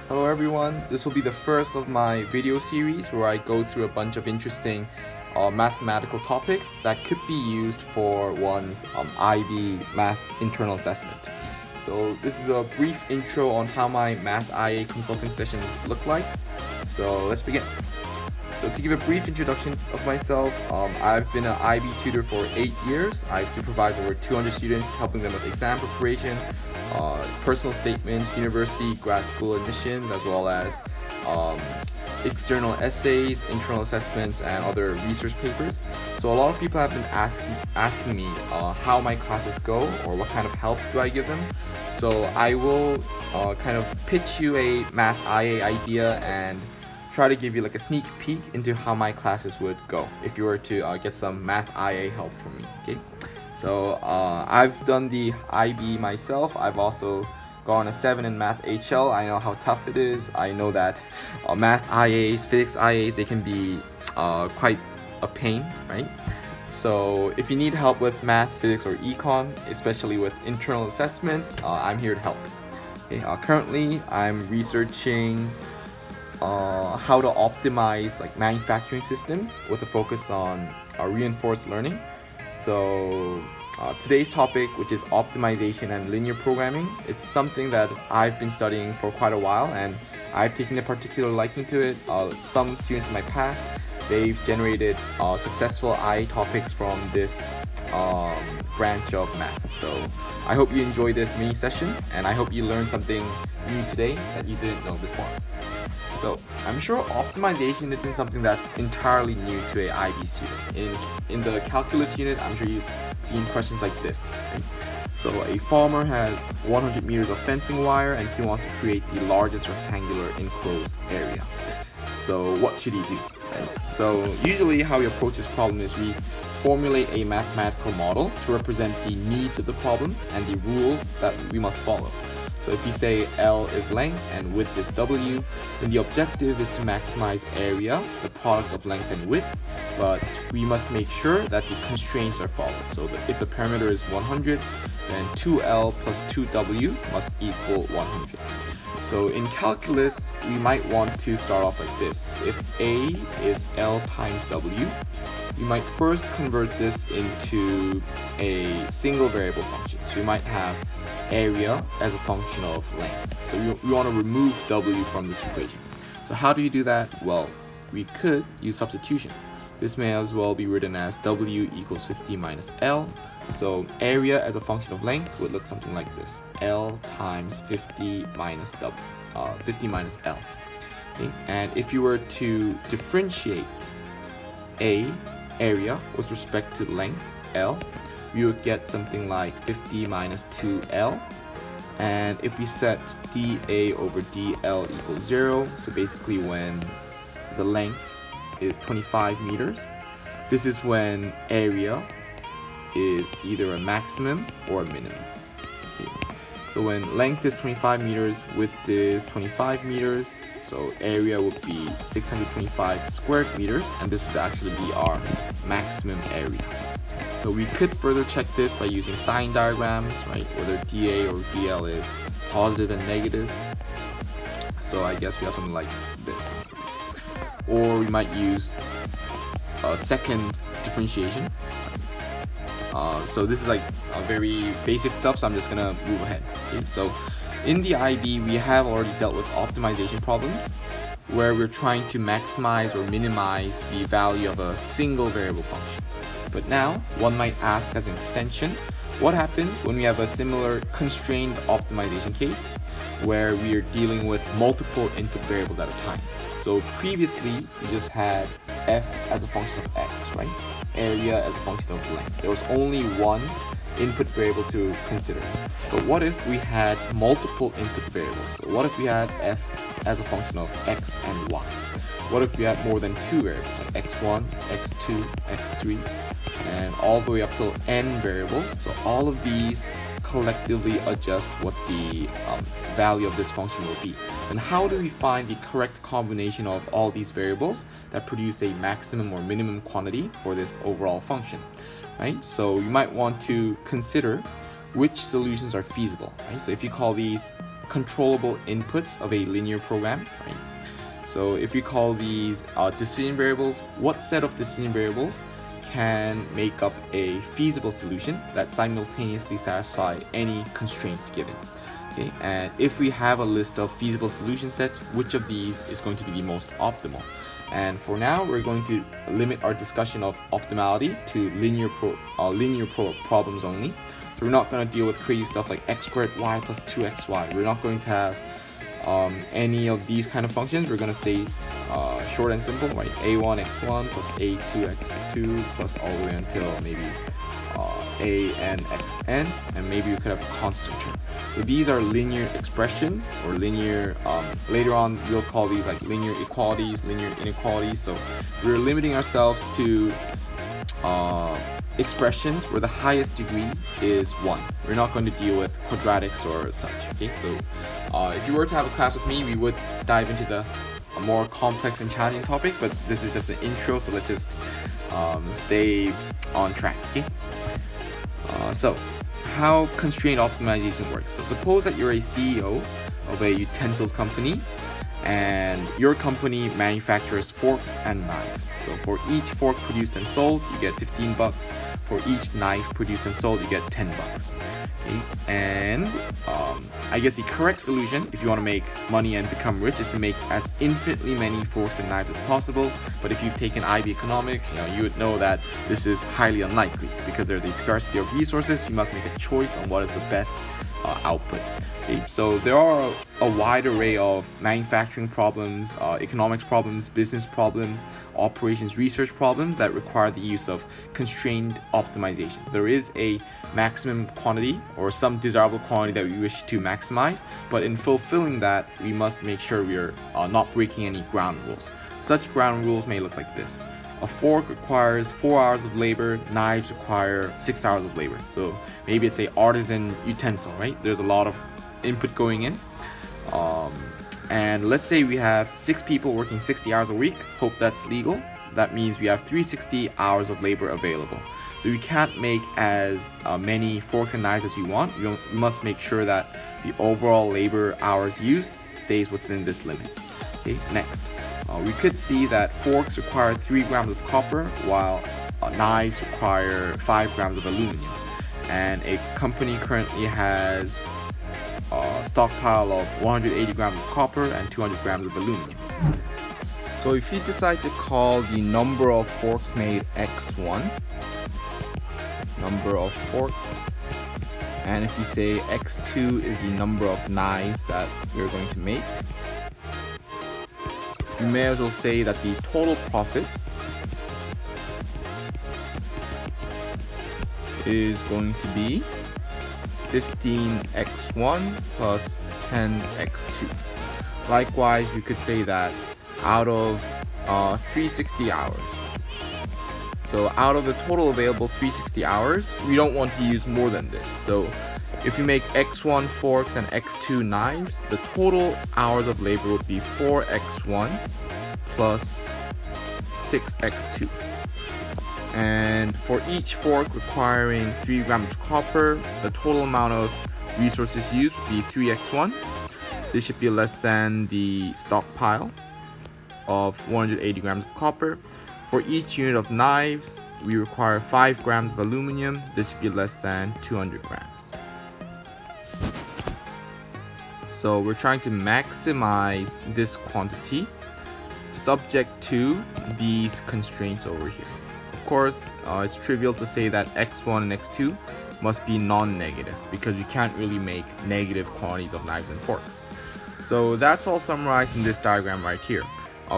Hello everyone, this will be the first of my video series where I go through a bunch of interesting mathematical topics that could be used for one's IB math internal assessment. So this is a brief intro on how my math IA consulting sessions look like. So let's begin. So to give a brief introduction of myself, I've been an IB tutor for 8 years. I've supervised over 200 students, helping them with exam preparation, personal statements, university, grad school admissions, as well as external essays, internal assessments, and other research papers. So a lot of people have been asking me how my classes go or what kind of help do I give them. So I will kind of pitch you a math IA idea and try to give you like a sneak peek into how my classes would go if you were to get some math IA help from me. Okay, so I've done the IB myself. I've also gone a 7 in math HL. I know how tough it is. I know that math IAs, physics IAs, they can be quite a pain, right? So if you need help with math, physics, or econ, especially with internal assessments, I'm here to help. Okay, currently I'm researching how to optimize like manufacturing systems with a focus on reinforced learning. So today's topic, which is optimization and linear programming, it's something that I've been studying for quite a while and I've taken a particular liking to it. Some students in my past, they've generated successful IA topics from this branch of math. So I hope you enjoy this mini session and I hope you learned something new today that you didn't know before. So I'm sure optimization isn't something that's entirely new to a IB student. In the calculus unit, I'm sure you've seen questions like this. Right? So a farmer has 100 meters of fencing wire and he wants to create the largest rectangular enclosed area. So what should he do? Right? So usually how we approach this problem is we formulate a mathematical model to represent the needs of the problem and the rules that we must follow. So if you say L is length and width is W, then the objective is to maximize area, the product of length and width, but we must make sure that the constraints are followed. So if the parameter is 100, then 2L plus 2W must equal 100. So in calculus, we might want to start off like this. If A is L times W, we might first convert this into a single variable function. So we might have area as a function of length. So we want to remove W from this equation. So how do you do that? Well, we could use substitution. This may as well be written as W equals 50 minus L. So area as a function of length would look something like this. L times 50 minus L. Okay? And if you were to differentiate A, area, with respect to length, L, you would get something like 50 minus 2L. And if we set dA over dL equals 0, so basically when the length is 25 meters, this is when area is either a maximum or a minimum. Okay. So when length is 25 meters, width is 25 meters, so area would be 625 square meters, and this would actually be our maximum area. So we could further check this by using sign diagrams, right? Whether dA or dL is positive and negative. So I guess we have something like this. Or we might use a second differentiation. So this is like a very basic stuff, so I'm just gonna move ahead. Okay? So in the IB, we have already dealt with optimization problems where we're trying to maximize or minimize the value of a single variable function. But now, one might ask as an extension, what happens when we have a similar constrained optimization case where we are dealing with multiple input variables at a time? So previously, we just had f as a function of x, right? Area as a function of length. There was only one input variable to consider. But what if we had multiple input variables? So what if we had f as a function of x and y? What if we had more than two variables, like x1, x2, x3, and all the way up till n variables? So all of these collectively adjust what the value of this function will be. And how do we find the correct combination of all these variables that produce a maximum or minimum quantity for this overall function? Right? So you might want to consider which solutions are feasible. Right? So if you call these controllable inputs of a linear program, right? So if we call these decision variables, what set of decision variables can make up a feasible solution that simultaneously satisfy any constraints given? Okay, and if we have a list of feasible solution sets, which of these is going to be the most optimal? And for now, we're going to limit our discussion of optimality to linear problems only. So we're not going to deal with crazy stuff like x squared y plus 2xy. We're not going to have any of these kind of functions. We're going to stay short and simple, right? a1 x1 plus a2 x2 plus all the way until maybe a n xn, and maybe we could have a constant term. So these are linear expressions, or linear, later on we'll call these like linear equalities, linear inequalities. So we're limiting ourselves to expressions where the highest degree is 1. We're not going to deal with quadratics or such, okay? So if you were to have a class with me, we would dive into the more complex and challenging topics, but this is just an intro, so let's just stay on track, okay? So how constraint optimization works. So suppose that you're a CEO of a utensils company and your company manufactures forks and knives. So for each fork produced and sold, you get $15. For each knife produced and sold, you get $10. Okay? And I guess the correct solution, if you want to make money and become rich, is to make as infinitely many forks and knives as possible. But if you've taken IB economics, you would know that this is highly unlikely because there's a scarcity of resources. You must make a choice on what is the best output. Okay? So there are a wide array of manufacturing problems, economics problems, business problems, operations research problems that require the use of constrained optimization. There is a maximum quantity or some desirable quantity that we wish to maximize, but in fulfilling that, we must make sure we are not breaking any ground rules. Such ground rules may look like this. A fork requires 4 hours of labor, knives require 6 hours of labor. So maybe it's a artisan utensil, right? There's a lot of input going in. And let's say we have 6 people working 60 hours a week. Hope that's legal. That means we have 360 hours of labor available. So we can't make as many forks and knives as we want. We must make sure that the overall labor hours used stays within this limit. Okay, next. We could see that forks require 3 grams of copper, while knives require 5 grams of aluminum. And a company currently has stockpile of 180 grams of copper and 200 grams of aluminum. So if you decide to call the number of forks made x1, number of forks, and if you say x2 is the number of knives that we're going to make, you may as well say that the total profit is going to be 15x1 plus 10x2. Likewise, you could say that out of 360 hours. So out of the total available 360 hours, we don't want to use more than this. So if you make x1 forks and x2 knives, the total hours of labor would be 4x1 plus 6x2. And for each fork requiring 3 grams of copper, the total amount of resources used would be 3x1. This should be less than the stockpile of 180 grams of copper. For each unit of knives, we require 5 grams of aluminum. This should be less than 200 grams. So we're trying to maximize this quantity subject to these constraints over here. Of course, it's trivial to say that x1 and x2 must be non-negative because you can't really make negative quantities of knives and forks. So that's all summarized in this diagram right here.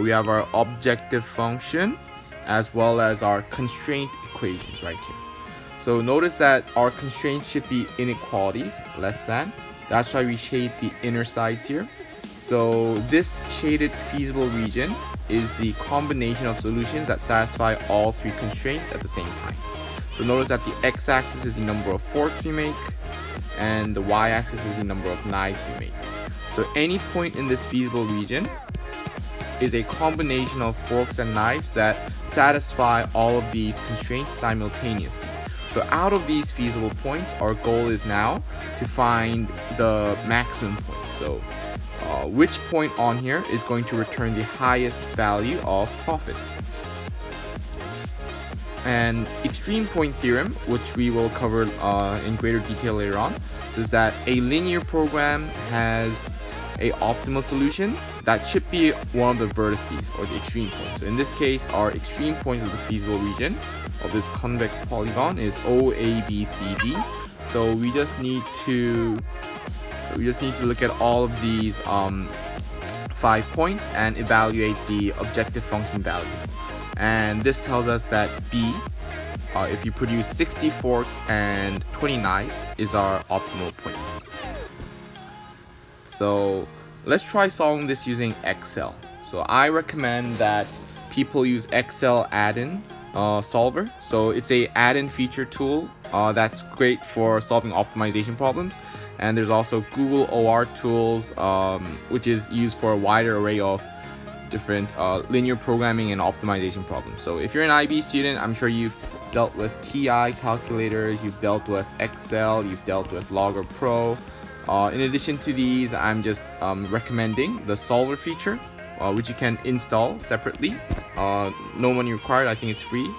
We have our objective function as well as our constraint equations right here. So notice that our constraints should be inequalities, less than. That's why we shade the inner sides here. So this shaded feasible region is the combination of solutions that satisfy all 3 constraints at the same time. So notice that the x-axis is the number of forks we make, and the y-axis is the number of knives we make. So any point in this feasible region is a combination of forks and knives that satisfy all of these constraints simultaneously. So out of these feasible points, our goal is now to find the maximum points. So which point on here is going to return the highest value of profit? And extreme point theorem, which we will cover in greater detail later on, is that a linear program has a optimal solution that should be one of the vertices or the extreme points. So in this case, our extreme point of the feasible region of this convex polygon is OABCD. So we just need to look at all of these 5 points and evaluate the objective function value. And this tells us that B, if you produce 60 forks and 20 knives, is our optimal point. So let's try solving this using Excel. So I recommend that people use Excel add-in solver. So it's a add-in feature tool that's great for solving optimization problems. And there's also Google OR tools, which is used for a wider array of different linear programming and optimization problems. So if you're an IB student, I'm sure you've dealt with TI calculators, you've dealt with Excel, you've dealt with Logger Pro. In addition to these, I'm just recommending the solver feature, which you can install separately. No money required, I think it's free.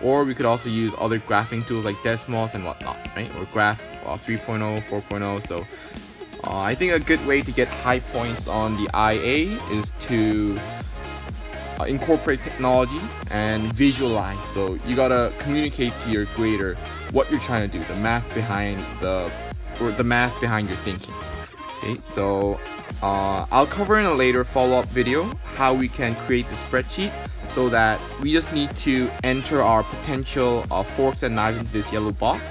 Or we could also use other graphing tools like Desmos and whatnot, right? Or Graph 3.0, 4.0. So I think a good way to get high points on the IA is to incorporate technology and visualize. So you gotta communicate to your grader what you're trying to do, the math behind your thinking. Okay, so I'll cover in a later follow-up video how we can create the spreadsheet so that we just need to enter our potential forks and knives into this yellow box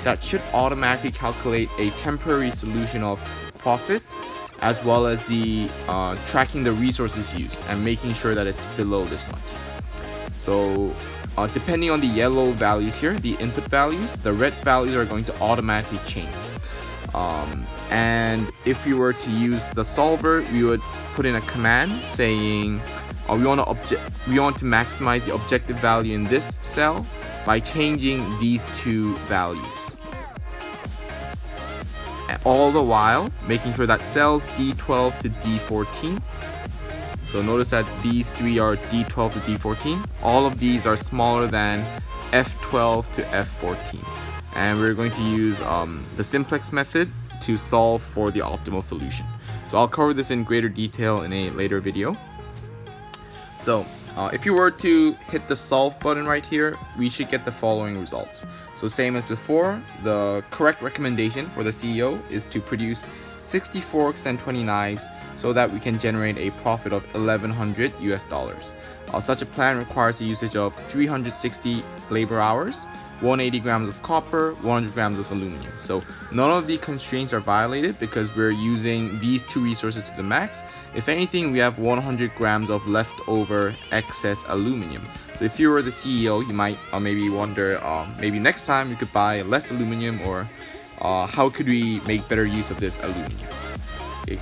that should automatically calculate a temporary solution of profit, as well as the tracking the resources used and making sure that it's below this much. So depending on the yellow values here, the input values, the red values are going to automatically change. And if we were to use the solver, we would put in a command saying we want to maximize the objective value in this cell by changing these two values. And all the while making sure that cells D12 to D14. So notice that these three are D12 to D14. All of these are smaller than F12 to F14. And we're going to use the simplex method to solve for the optimal solution. So I'll cover this in greater detail in a later video. So if you were to hit the solve button right here, we should get the following results. So same as before, the correct recommendation for the CEO is to produce 60 forks and 20 knives so that we can generate a profit of $1,100 US. Such a plan requires the usage of 360 labor hours, 180 grams of copper, 100 grams of aluminum. So none of the constraints are violated because we're using these two resources to the max. If anything, we have 100 grams of leftover excess aluminum. So if you were the CEO, you might maybe wonder, maybe next time we could buy less aluminum, or how could we make better use of this aluminum? Okay,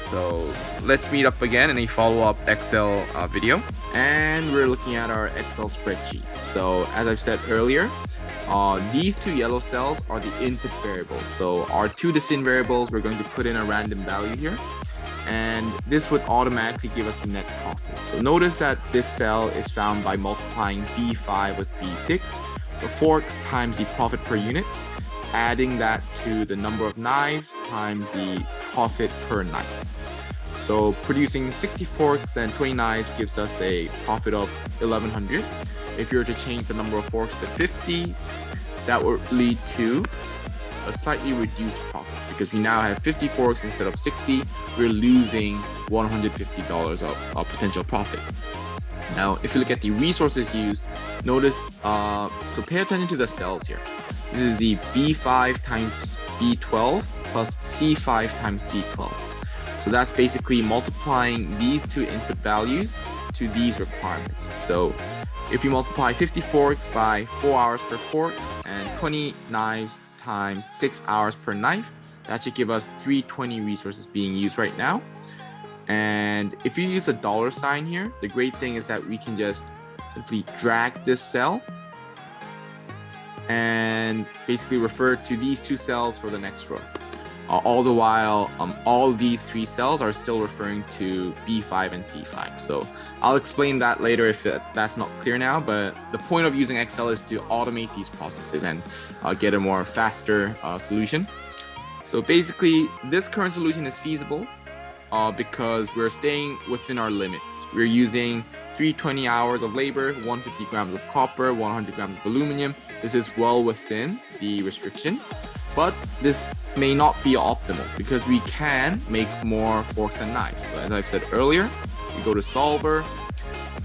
so let's meet up again in a follow-up Excel video. And we're looking at our Excel spreadsheet. So as I've said earlier, these two yellow cells are the input variables. So our two distinct variables, we're going to put in a random value here, and this would automatically give us a net profit. So notice that this cell is found by multiplying B5 with B6, so forks times the profit per unit, adding that to the number of knives times the profit per knife. So producing 60 forks and 20 knives gives us a profit of 1,100. If you were to change the number of forks to 50, that would lead to a slightly reduced profit because we now have 50 forks instead of 60. We're losing $150 of potential profit. Now, if you look at the resources used, notice, so pay attention to the cells here. This is the B5 times B12 plus C5 times C12. So that's basically multiplying these two input values to these requirements. So if you multiply 50 forks by 4 hours per fork and 20 knives times 6 hours per knife, that should give us 320 resources being used right now. And if you use a $sign here, the great thing is that we can just simply drag this cell and basically refer to these two cells for the next row. all the while all these three cells are still referring to B5 and C5. So I'll explain that later if that's not clear now, but the point of using Excel is to automate these processes and get a more faster solution. So basically, this current solution is feasible because we're staying within our limits. We're using 320 hours of labor, 150 grams of copper, 100 grams of aluminum. This is well within the restrictions, but this may not be optimal because we can make more forks and knives. So as I've said earlier, we go to solver,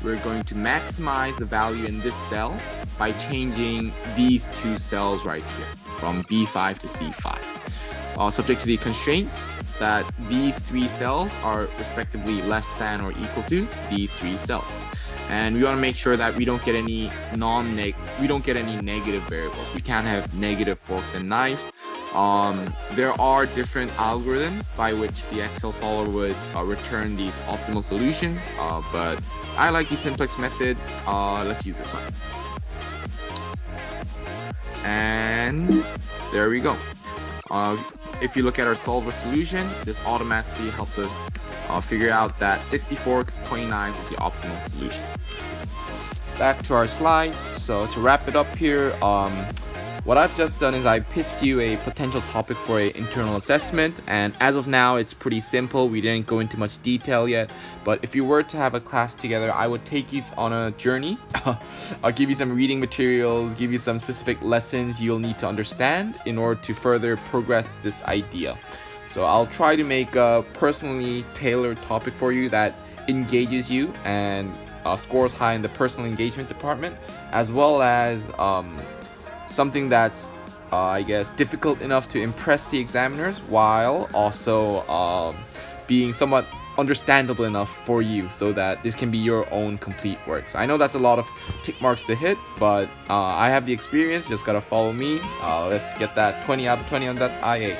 we're going to maximize the value in this cell by changing these two cells right here from B5 to C5. Subject to the constraints that these three cells are respectively less than or equal to these three cells. And we want to make sure that we don't get any negative variables. We can't have negative forks and knives. There are different algorithms by which the Excel solver would return these optimal solutions, but I like the simplex method. Let's use this one. And there we go. If you look at our solver solution, this automatically helps us figure out that 60 forks, 20 knives is the optimal solution. Back to our slides. So to wrap it up here, what I've just done is I pitched you a potential topic for an internal assessment, and as of now it's pretty simple. We didn't go into much detail yet, but if you were to have a class together, I would take you on a journey. I'll give you some reading materials, give you some specific lessons you'll need to understand in order to further progress this idea. So I'll try to make a personally tailored topic for you that engages you and scores high in the personal engagement department, as well as something that's I guess difficult enough to impress the examiners while also being somewhat understandable enough for you so that this can be your own complete work. So I know that's a lot of tick marks to hit, but I have the experience. Just gotta follow me. Let's get that 20 out of 20 on that IA.